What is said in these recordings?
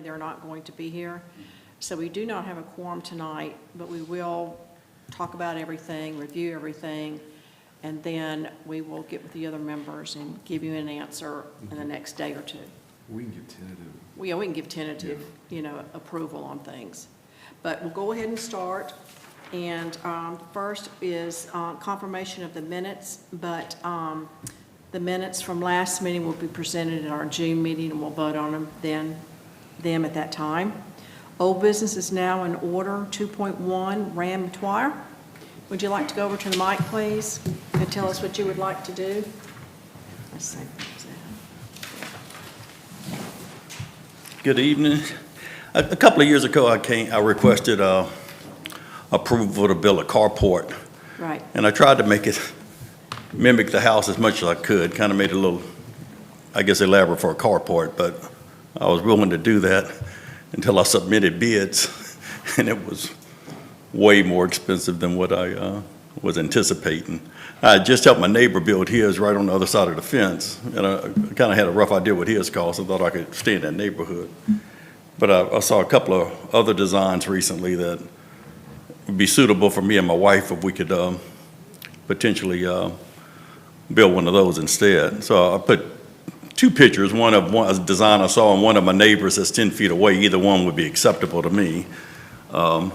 They're not going to be here. So we do not have a quorum tonight, but we will talk about everything, review everything, and then we will get with the other members and give you an answer in the next day or two. We can give tentative. We can give tentative, approval on things. But we'll go ahead and start. And first is confirmation of the minutes, but the minutes from last meeting will be presented at our June meeting, and we'll vote on them at that time. Old business is now in order. 2.1, Ram Matuire. Would you like to go over to the mic, please, and tell us what you would like to do? Let's see. Good evening. A couple of years ago, I requested approval to build a carport. Right. And I tried to mimic the house as much as I could, kind of made it a little, I guess, elaborate for a carport, but I was willing to do that until I submitted bids, and it was way more expensive than what I was anticipating. I just helped my neighbor build his right on the other side of the fence, and I kind of had a rough idea what his cost. I thought I could stay in that neighborhood. But I saw a couple of other designs recently that would be suitable for me and my wife if we could potentially build one of those instead. So I put two pictures, one of a design I saw, and one of my neighbors that's 10 feet away. Either one would be acceptable to me. All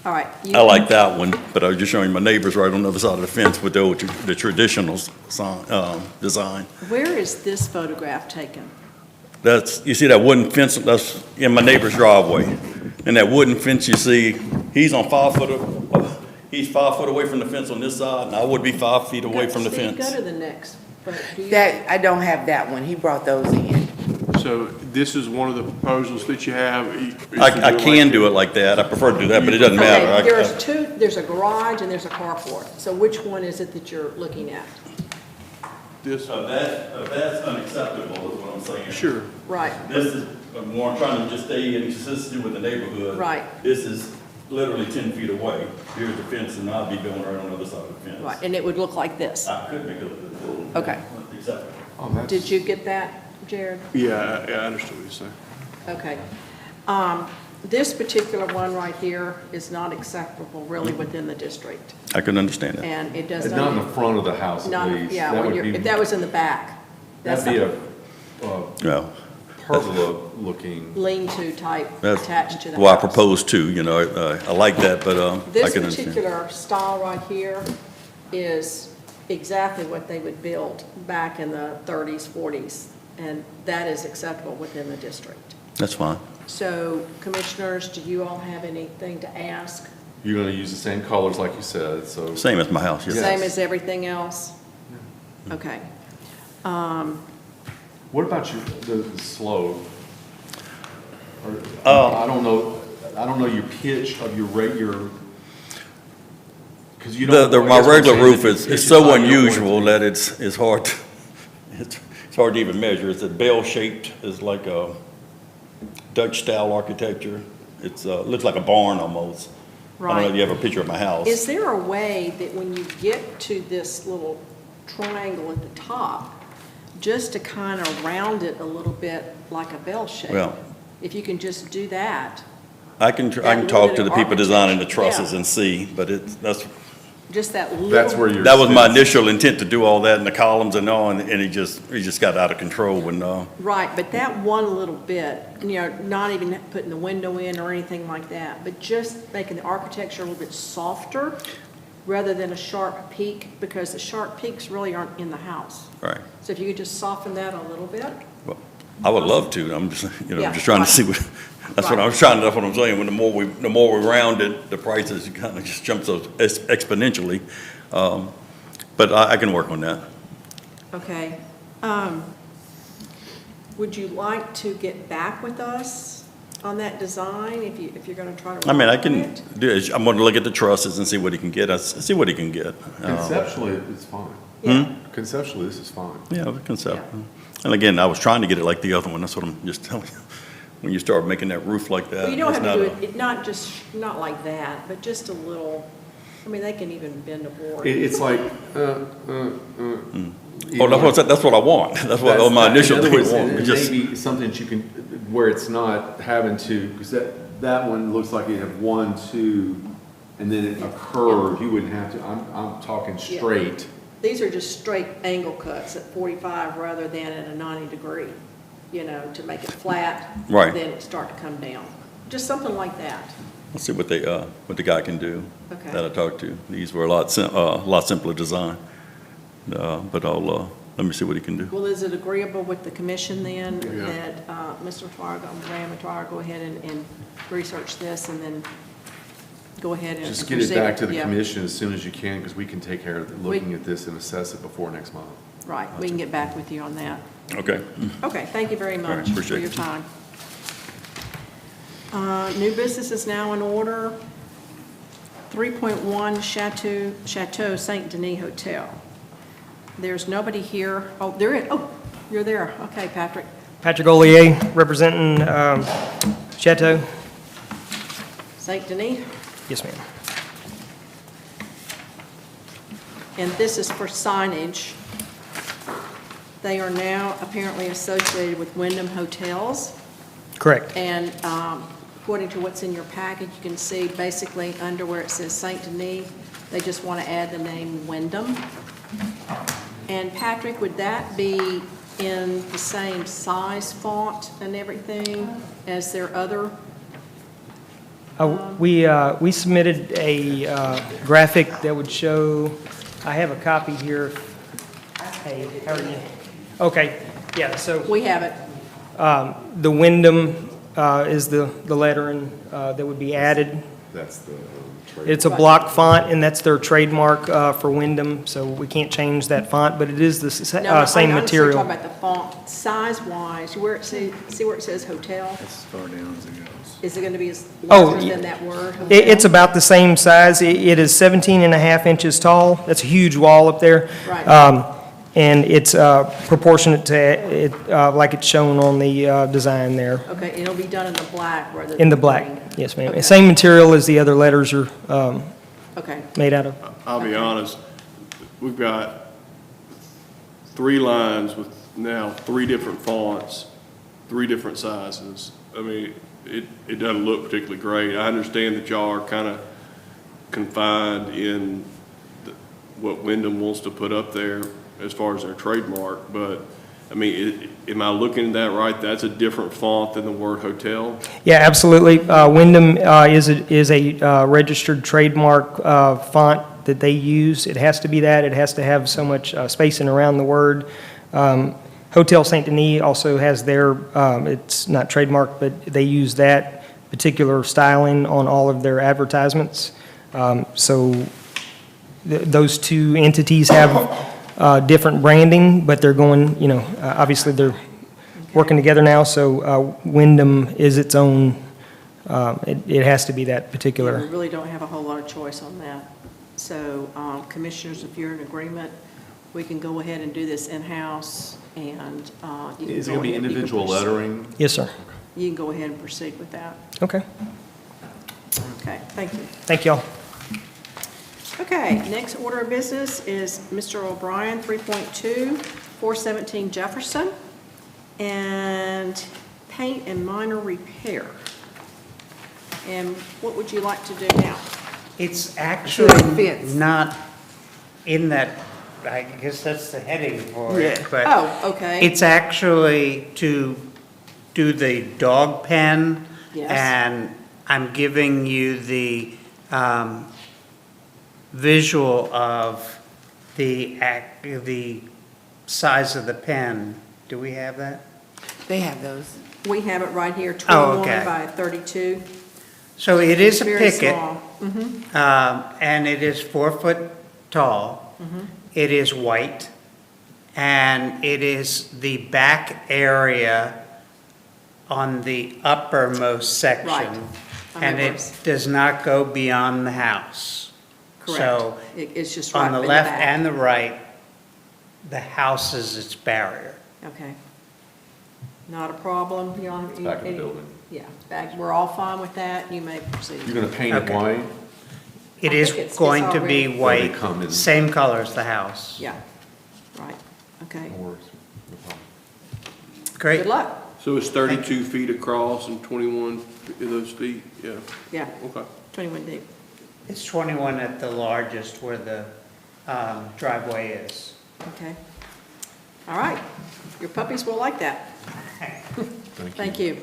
right. I like that one, but I was just showing you my neighbors right on the other side of the fence with the traditional design. Where is this photograph taken? You see that wooden fence, that's in my neighbor's driveway. And that wooden fence you see, he's 5 foot away from the fence on this side, and I would be 5 feet away from the Steve, fence. Go to the next. I don't have that one. He brought those in. So this is one of the proposals that you have? I can do it like that. I prefer to do that, but it doesn't matter. Okay, there's a garage and there's a carport. So which one is it that you're looking at? This, That's unacceptable, is what I'm saying. sure. Right. This is, I'm trying to just stay in consistency with the neighborhood. Right. This is literally 10 feet away. Here's the fence, and I'll be building right on the other side of the fence. Right, and it would look like this. I could make it look Okay. acceptable. Oh, that's. Did you get that, Jared? Yeah, I understood what you're saying. Okay. This particular one right here is not acceptable really within the district. I can understand that. And it does Not in not. the front of the house, at least. Yeah, That when would be- if that was in the back. That'd be Yeah. pergola-looking. Lean-to type That's attached to the house. well, I proposed to, I like that, but I This can understand. particular style right here is exactly what they would build back in the 30s, 40s, and that is acceptable within the district. That's fine. So, commissioners, do you all have anything to ask? You're gonna use the same colors like you said, so. Same as my house, yes. Yes. Same as everything else? Okay. What about the slope? Oh. I don't know your pitch of your regular, because you don't. My I guess what I'm regular saying roof the is pitch so not your unusual point. that it's hard, it's hard to even measure. It's a bell-shaped, it's like a Dutch-style architecture. It's, looks like a barn almost. I don't know if you have a picture of my house. Is there a way that when you get to this little triangle at the top, just to kind of round it a little bit like a bell shape? Well- If you can just do that, I can that talk to the little people designing the architecture, trusses yeah. and see, but that's, just that little. That's where you're. that was my initial intent to do all that in the columns and all, and it just got out of control when, Right, but that one little bit, not even putting the window in or anything like that, but just making the architecture a little bit softer rather than a sharp peak, because the sharp peaks really aren't in the house. right. So if you could just soften that a little bit. Well, I would love to. I'm just, Yeah, just trying right. to see what, that's what I'm trying, that's what I'm saying. When the more we round it, the prices kind of just jump so exponentially. But I can work on that. Okay. Would you like to get back with us on that design if you're going to try to? I mean, I work on can it? do it. I'm going to look at the trusses and see what he can get. See what he can get. Conceptually, it's fine. Yeah. Conceptually, this is fine. Yeah, the concept. And again, I was trying to get it like the other one. That's what I'm just telling you. When you start making that roof like that, Well, you don't it's have to not do it, not like that, but just a little, I mean, they can even bend a board. It's like, That's what I want. That's what my initial In other thing words, want. it Just- may be something that you can, where it's not having to, because that one looks like you have 1, 2, and then a curve, you wouldn't have to, I'm talking Yeah. straight. These are just straight angle cuts at 45 rather than at a 90 degree, to make it flat. Right. Then it start to come down. Just something like that. Let's see what the guy can do Okay. that I talked to. These were a lot simpler design. But let me see what he can do. Well, is it agreeable with the commission then Yeah. that Mr. Twyla, Graham and Twyla go ahead and research this and then go ahead and Just get it proceed? back to the Yeah. commission as soon as you can, because we can take care of looking at this and assess it before next month. Right, we can get back with you on that. Okay. Okay, thank you very All right, much for appreciate your it. time. New business is now in order. 3.1 Chateau Saint Denis Hotel. There's nobody here. Oh, you're there. Okay, Patrick. Patrick Ollier, representing Chateau. Saint Denis, Yes, ma'am. and this is for signage. They are now apparently associated with Wyndham Hotels. Correct. And according to what's in your package, you can see basically under where it says Saint Denis, they just want to add the name Wyndham. And Patrick, would that be in the same size font and everything as their other? We submitted a graphic that would show, I have a copy here. Hey, how are you? Okay, yeah, so We have it. the Wyndham is the lettering that would be added. That's the trade. It's a block font, and that's their trademark for Wyndham, so we can't change that font, but it is the No, no, same I'm material. talking about the font, size-wise, where it see where it says hotel? As far down as it goes. Is it going to be as Oh, larger than that word? hotel? It's about the same size. It is 17 and a half inches tall. That's a huge wall up there. Right. And it's proportionate to it, like it's shown on the design there. Okay, it'll be done in the black rather than In the black, green. yes, ma'am. Okay. And same material as the other letters are Okay, made out of. I'll be honest, we've got 3 lines with now 3 different fonts, 3 different sizes. I mean, it doesn't look particularly great. I understand that y'all are kind of confined in what Wyndham wants to put up there as far as their trademark, but, I mean, am I looking at that right? That's a different font than the word hotel? Yeah, absolutely. Wyndham is a registered trademark font that they use. It has to be that. It has to have so much spacing around the word. Hotel Saint Denis also has their, it's not trademark, but they use that particular styling on all of their advertisements. So those two entities have different branding, but they're going, obviously they're working together now, so Wyndham is its own, it has to be that we particular. really don't have a whole lot of choice on that. So, commissioners, if you're in agreement, we can go ahead and do this in-house, and you can Is it go going to be ahead- you can individual proceed- lettering? Yes, sir. You can go ahead and proceed with that. Okay, Okay, thank you. thank y'all. Okay, next order of business is Mr. O'Brien, 3.2, 417 Jefferson, and paint and minor repair. And what would you like to do now? It's it actually fits. not in that, I guess that's the heading for it, but Oh, okay. it's actually to do the dog pen. Yes. And I'm giving you the visual of the size of the pen. Do we have that? They have those. We have it right here, Oh, 21 okay. by 32. So it is a Very picket. small. And it is 4 foot tall. It is white, and it is the back area on the uppermost section. Right. I And know it what's- does not go beyond the house. Correct. So It's just right on the in left back. and the right, the house is its barrier. Okay. Not a problem. You don't have It's back in the any- building. Yeah, back, we're all fine with that. You may proceed. You're going to paint it Okay. white? It I is think it's going to be already- white, Or they come in- same color as the house. Yeah, right. Okay, That works. No problem. Great. good luck. So it's 32 feet across and 21 of those feet? Yeah, Yeah, okay. 21 deep. It's 21 at the largest where the driveway is. Okay. All right. Your puppies will like that. Thank you.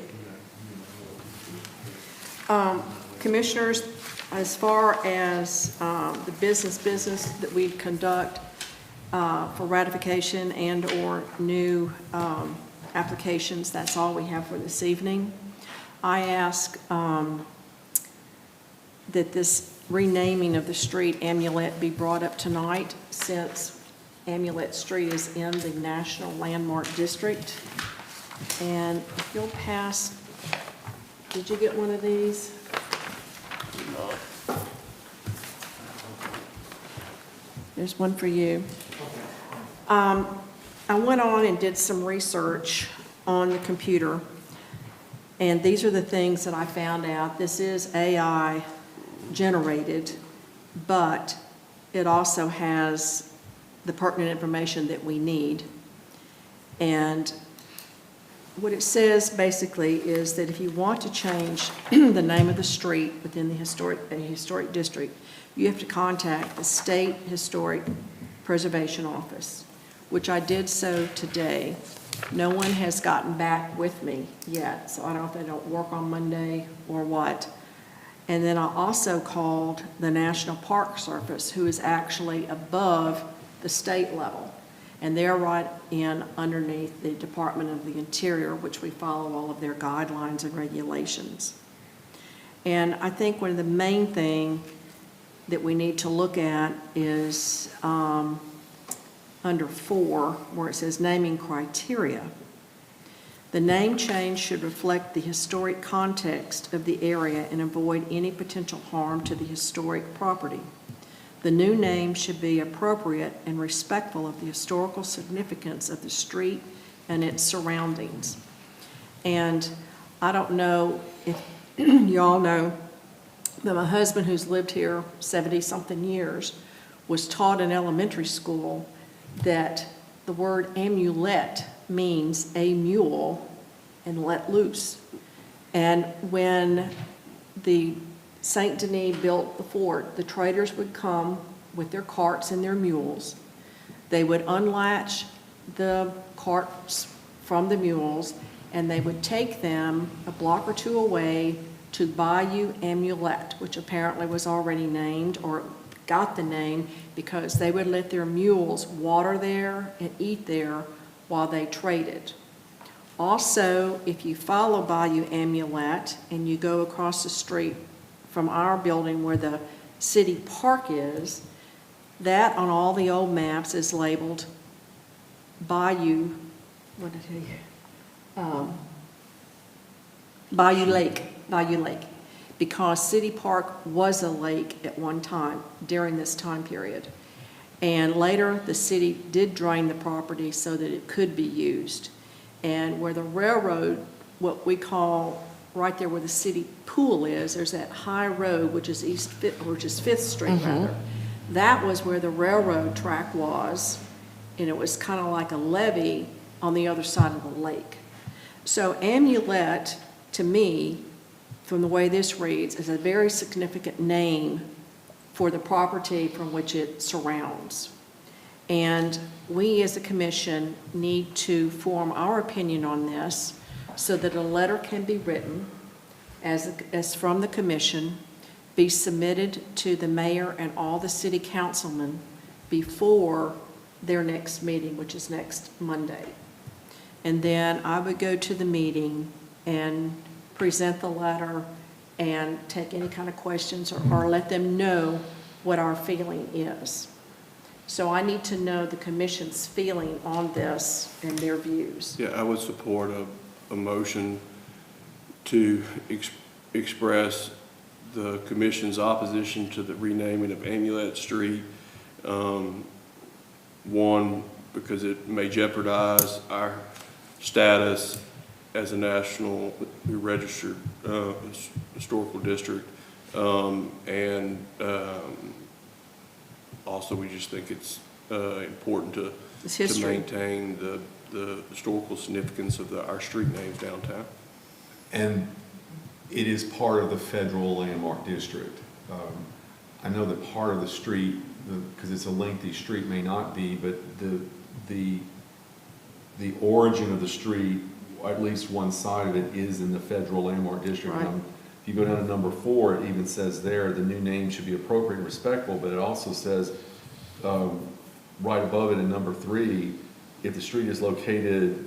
Commissioners, as far as the business that we conduct for ratification and/or new applications, that's all we have for this evening. I ask that this renaming of the street Amulet be brought up tonight, since Amulet Street is in the National Landmark District. And if you'll pass, did you get one of these? There's one for you. I went on and did some research on the computer, and these are the things that I found out. This is AI generated, but it also has the pertinent information that we need. And what it says basically is that if you want to change the name of the street within the historic district, you have to contact the State Historic Preservation Office, which I did so today. No one has gotten back with me yet, so I don't know if they don't work on Monday or what. And then I also called the National Park Service, who is actually above the state level. And they're right in underneath the Department of the Interior, which we follow all of their guidelines and regulations. And I think one of the main things that we need to look at is under 4, where it says naming criteria. The name change should reflect the historic context of the area and avoid any potential harm to the historic property. The new name should be appropriate and respectful of the historical significance of the street and its surroundings. And I don't know if y'all know that my husband, who's lived here 70-something years, was taught in elementary school that the word amulet means a mule and let loose. And when the Saint Denis built the fort, the traders would come with their carts and their mules. They would unlatch the carts from the mules, and they would take them a block or two away to Bayou Amulet, which apparently was already named or got the name because they would let their mules water there and eat there while they traded. Also, if you follow Bayou Amulet and you go across the street from our building where the city park is, that on all the old maps is labeled Bayou, what did he, Bayou Lake, because City Park was a lake at one time during this time period. And later, the city did drain the property so that it could be used. And where the railroad, what we call right there where the city pool is, there's that high road, which is Fifth Street rather. That was where the railroad track was, and it was kind of like a levee on the other side of the lake. So Amulet, to me, from the way this reads, is a very significant name for the property from which it surrounds. And we as a commission need to form our opinion on this so that a letter can be written as from the commission, be submitted to the mayor and all the city councilmen before their next meeting, which is next Monday. And then I would go to the meeting and present the letter and take any kind of questions or let them know what our feeling is. So I need to know the commission's feeling on this and their views. Yeah, I would support a motion to express the commission's opposition to the renaming of Amulet Street. One, because it may jeopardize our status as a national registered historical district. And also we just think it's important to It's to history. maintain the historical significance of our street names downtown. And it is part of the federal landmark district. I know that part of the street, because it's a lengthy street, may not be, but the origin of the street, at least one side of it, is in the federal landmark district. Right. If you go down to number 4, it even says there, the new name should be appropriate and respectful, but it also says, right above it in number 3, if the street is located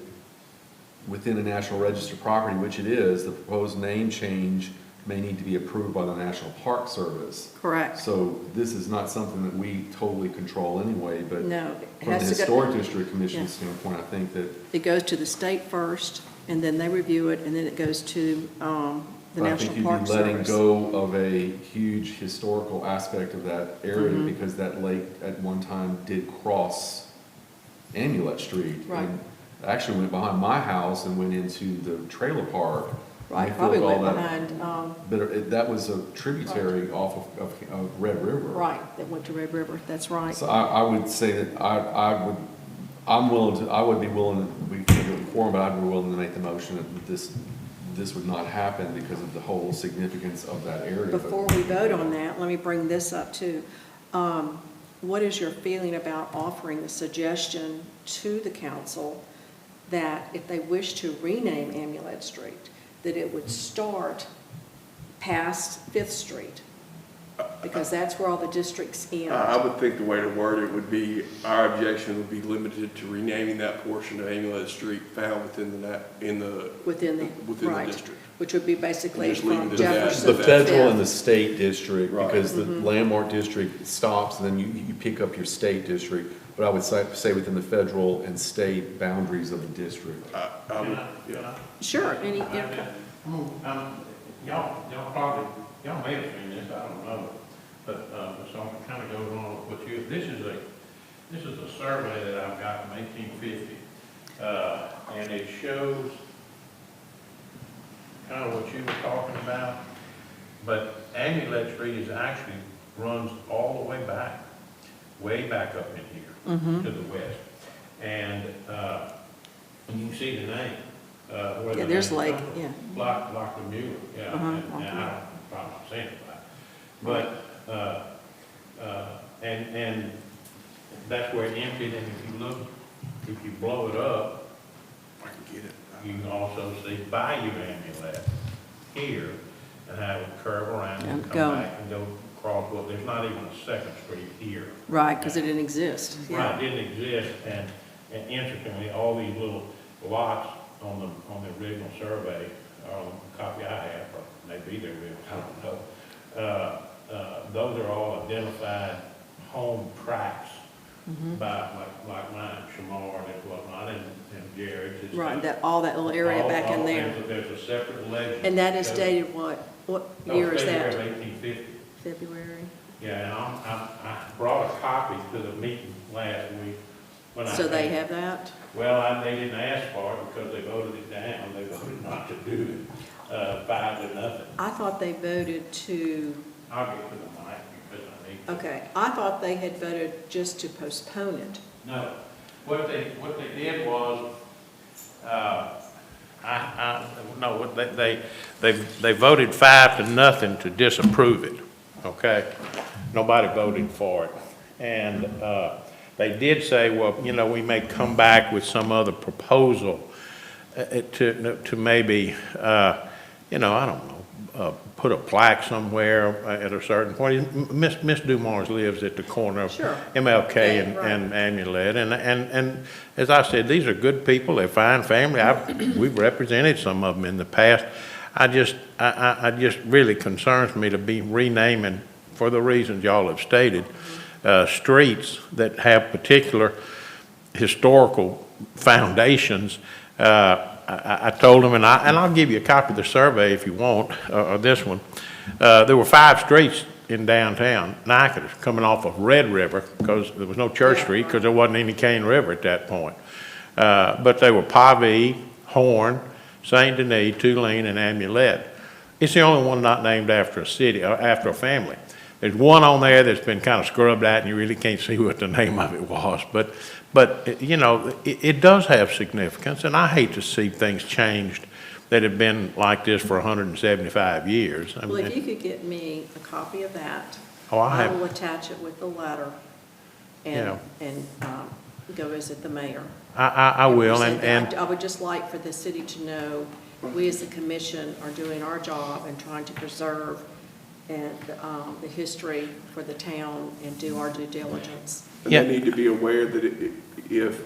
within a National Register property, which it is, the proposed name change may need to be approved by the National Park Service. Correct. So this is not something that we totally control anyway, but No, it from the has to go. Historic District Commission Yeah. standpoint, I think that It goes to the state first, and then they review it, and then it goes to the I National think you'd Park be letting Service. go of a huge historical aspect of that area Mm-hmm. because that lake at one time did cross Amulet Street. Right. And actually went behind my house and went into the trailer park. And Right, they probably filled all went that- behind, But that was a tributary off of Red River. right, that went to Red River, that's right. So I would say that I would be willing, we can do a quorum, but I'd be willing to make the motion that this would not happen because of the whole significance of that area. But- Before we vote on that, let me bring this up too. What is your feeling about offering the suggestion to the council that if they wish to rename Amulet Street, that it would start past Fifth Street? Because that's where all the districts end. I would think the way to word it would be, our objection would be limited to renaming that portion of Amulet Street found within the Within the within the district. Which would be basically Just leave from it at that. Jefferson The to federal and the Fifth. state district, Right. because the landmark district stops, and then you pick up your state district. But I would say within the federal and state boundaries of the district. I would, yeah. Sure, any, Y'all probably, y'all may have seen this, I don't know, but, so it kind of goes along with what you, this is a survey that I've got from 1850, and it shows kind of what you were talking about, but Amulet Street is actually runs all the way back up in here to the west. And you can see the name. Where yeah, the there's name Lake, comes from. yeah. Lock the Mule, yeah, Uh-huh, and I don't, probably not saying it right. But, and that's where it emptied, and if you look, if you blow it up, I can get it. you can also see Bayou Amulet here, and have it curve around and And come go. back and go across, well, there's not even a second street here. Right, because it didn't exist, Right, yeah. it didn't exist, and interestingly, all these little lots on the original survey, copy I have, or maybe they're real, I don't know. Those are all identified home tracks by, like mine, Shamar and whatnot, and Jared's. It's Right, got all that little area back in there. There's a separate legend. And that is Shows- dated what No, year is February that? of 1850. February? Yeah, and I brought a copy to the meeting last week. when I So they came. have that? Well, they didn't ask for it because they voted it down. They voted not to do it, 5-0. I thought they voted to, I'll get to the mic because I need to. okay, I thought they had voted just to postpone it. No, what they did was, no, they voted 5-0 to disapprove it, okay? Nobody voted for it. And, they did say, well, we may come back with some other proposal to maybe, I don't know, put a plaque somewhere at a certain point. Miss Dumars lives at the corner of Sure. MLK Yeah, right. and Amulet. And as I said, these are good people, they're fine family. We've represented some of them in the past. I just really concerns me to be renaming, for the reasons y'all have stated, streets that have particular historical foundations. I told them, and I'll give you a copy of the survey if you want, or this one. There were 5 streets in downtown Natchitoches coming off of Red River, because there was no Church Street, because there wasn't any Cane River at that point. But they were Pavie, Horn, St. Denis, Tulane, and Amulet. It's the only one not named after a city, or after a family. There's one on there that's been kind of scrubbed out, and you really can't see what the name of it was. But But, you know, it does have significance, and I hate to see things changed that have been like this for 175 years. I Well, if mean, you could get me a copy of that, Oh, I I have- will attach it with the letter Yeah. and go visit the mayor. I will, present and that. I would just like for the city to know, we as a commission are doing our job and trying to preserve the history for the town and do our due diligence. And Yeah. they need to be aware that if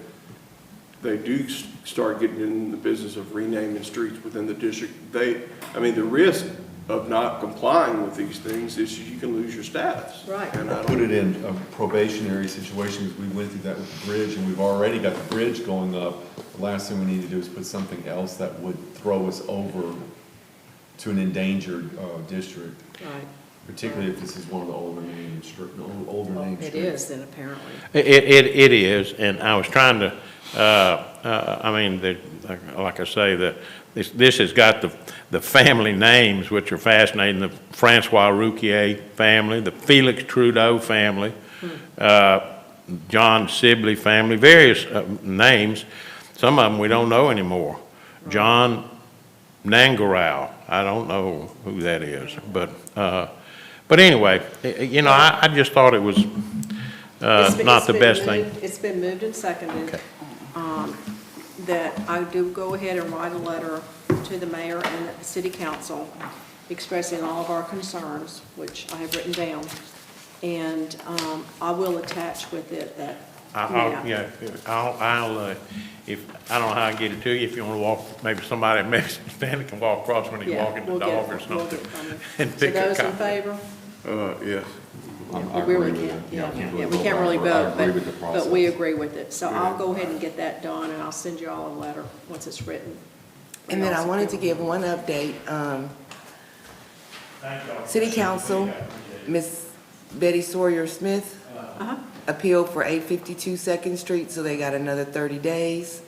they do start getting in the business of renaming streets within the district, the risk of not complying with these things is you can lose your status. Right. And I Put don't, it in a probationary situation, because we went through that with the bridge, and we've already got the bridge going up. The last thing we need to do is put something else that would throw us over to an endangered district, Right. particularly if this is one of the older named It streets. is then apparently. it is, and I was trying to, like I say, this has got the family names, which are fascinating, the Francois Rouquier family, the Felix Trudeau family, John Sibley family, various names. Some of them we don't know anymore. John Nangarau, I don't know who that is, but anyway, you know, I just thought it was not the best thing. It's been moved and seconded. Okay. That I do go ahead and write a letter to the mayor and the city council expressing all of our concerns, which I have written down. And I will attach with it that map. If, I don't know how I can get it to you, if you want to walk, maybe somebody, maybe Stanley can walk across when he's Yeah, walking the we'll get dog it- or we'll something. get it from you. And So pick a those in copy. favor? yes. I We really agree with can't, it. yeah, I can't yeah, really we vote can't on really it, but I vote, agree with the but we process. agree with it. So I'll go ahead and get that done, and I'll send you all a letter once it's written. And then I wanted to give one update. City Council, Miss Betty Sawyer Smith appealed for 852 Second Street, so they got another 30 days.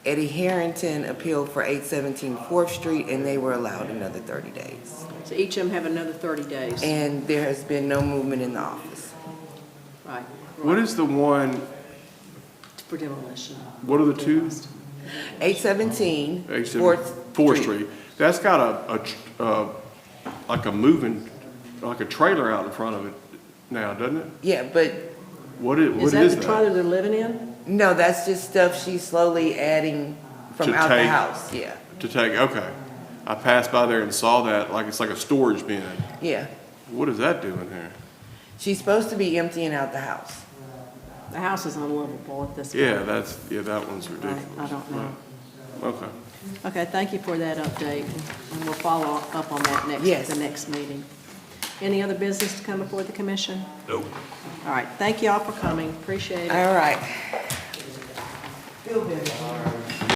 Eddie Harrington appealed for 817 Fourth Street, and they were allowed another 30 days. So each of them have another 30 days. And there has been no movement in the office. Right. What is the one, For demolition. what are the two? 817 Fourth Fourth Street. That's got like a trailer out in front of it now, doesn't it? Yeah, but What is Is that the that? trailer they're living in? no, that's just stuff she's slowly adding from To out the take. house. Yeah, To take, okay. I passed by there and saw that, like it's like a storage bin. yeah. What is that doing here? She's supposed to be emptying out the house. The house is unlivable at this point. Yeah, that one's ridiculous. I don't know. Okay. Okay, thank you for that update, and we'll follow up on that Yes. the next meeting. Any other business to come before the commission? Nope. All right, thank you all for coming, appreciate it. All right. Feel better.